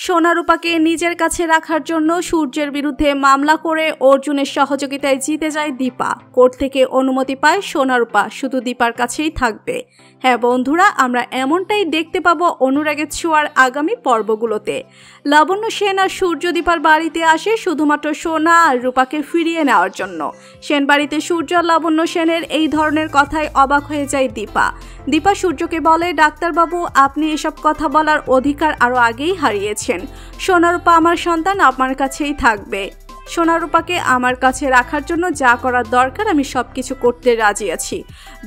সোনারূপাকে নিজের কাছে রাখার জন্য সূর্যের বিরুদ্ধে মামলা করে অর্জুনের সহযোগিতায় জিতে যায় দীপা। কোর্ট থেকে অনুমতি পায় সোনারূপা শুধু দীপার কাছেই থাকবে। হ্যাঁ বন্ধুরা, আমরা এমনটাই দেখতে পাবো অনুরাগের ছোঁয়ার আগামী পর্বগুলোতে। লাবণ্য সেন আর সূর্য দীপার বাড়িতে আসে শুধুমাত্র সোনা আর রূপাকে ফিরিয়ে নেওয়ার জন্য। সেন বাড়িতে সূর্য আর লাবণ্য সেনের এই ধরনের কথায় অবাক হয়ে যায় দীপা। দীপা সূর্যকে বলে, ডাক্তারবাবু আপনি এসব কথা বলার অধিকার আরও আগেই হারিয়েছেন। সোনারূপা আমার সন্তান, আমার কাছেই থাকবে। সোনারূপাকে আমার কাছে রাখার জন্য যা করার দরকার আমি সব কিছু করতে রাজি আছি।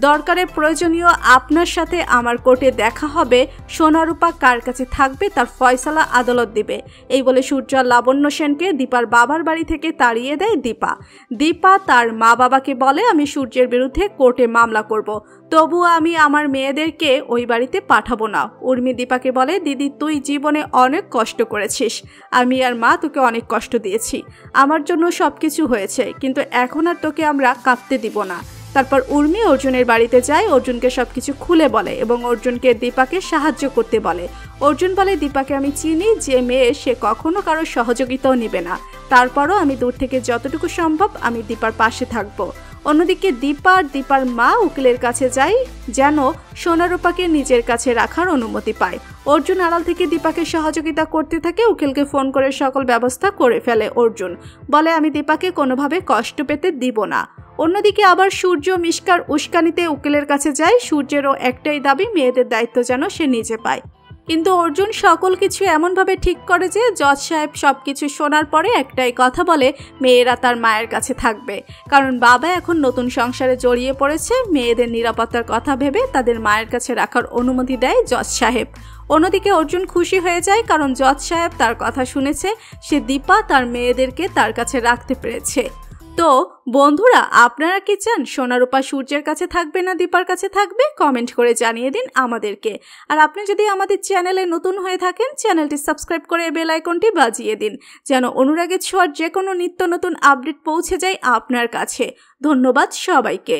দরকারে প্রয়োজনীয় আপনার সাথে আমার কোর্টে দেখা হবে। সোনারূপা কার কাছে থাকবে তার ফয়সালা আদালত দিবে। এই বলে সূর্য আর লাবণ্য সেনকে দীপার বাবার বাড়ি থেকে তাড়িয়ে দেয় দীপা। দীপা তার মা বাবাকে বলে, আমি সূর্যের বিরুদ্ধে কোর্টে মামলা করব, তবুও আমি আমার মেয়েদেরকে ওই বাড়িতে পাঠাবো না। উর্মি দীপাকে বলে, দিদি তুই জীবনে অনেক কষ্ট করেছিস, আমি আর মা তোকে অনেক কষ্ট দিয়েছি, আমার জন্য সব কিছু হয়েছে, কিন্তু এখন আর তোকে আমরা কাঁদতে দিব না। তারপর উর্মি অর্জুনের বাড়িতে যায়, অর্জুনকে সবকিছু খুলে বলে এবং অর্জুনকে দীপাকে সাহায্য করতে বলে। অর্জুন বলে, দীপাকে আমি চিনি, যে মেয়ে সে কখনো কারোর সহযোগিতাও নিবে না, তারপরও আমি দূর থেকে যতটুকু সম্ভব আমি দীপার পাশে থাকবো। অন্যদিকে দীপা আর দীপার মা উকিলের কাছে যায় যেন সোনারূপাকে নিজের কাছে রাখার অনুমতি পায়। অর্জুন আড়াল থেকে দীপাকে সহযোগিতা করতে থাকে, উকিলকে ফোন করে সকল ব্যবস্থা করে ফেলে। অর্জুন বলে, আমি দীপাকে কোনোভাবে কষ্ট পেতে দিব না। অন্যদিকে আবার সূর্য মিশকার উস্কানিতে উকিলের কাছে যায়। সূর্যেরও একটাই দাবি, মেয়েদের দায়িত্ব যেন সে নিজে পায়। কিন্তু অর্জুন সকল কিছু এমনভাবে ঠিক করে যে জজ সাহেব সবকিছু শোনার পরে একটাই কথা বলে, মেয়েরা তার মায়ের কাছে থাকবে, কারণ বাবা এখন নতুন সংসারে জড়িয়ে পড়েছে। মেয়েদের নিরাপত্তার কথা ভেবে তাদের মায়ের কাছে রাখার অনুমতি দেয় জজ সাহেব। অন্যদিকে অর্জুন খুশি হয়ে যায়, কারণ জজ সাহেব তার কথা শুনেছে, সে দীপা তার মেয়েদেরকে তার কাছে রাখতে পেরেছে। তো বন্ধুরা, আপনারা কি চান সোনারূপা সূর্যের কাছে থাকবে না দীপার কাছে থাকবে? কমেন্ট করে জানিয়ে দিন আমাদেরকে। আর আপনি যদি আমাদের চ্যানেলে নতুন হয়ে থাকেন, চ্যানেলটি সাবস্ক্রাইব করে বেল আইকনটি বাজিয়ে দিন, যেন অনুরাগের ছোঁয়ার যে কোনো নিত্য নতুন আপডেট পৌঁছে যায় আপনার কাছে। ধন্যবাদ সবাইকে।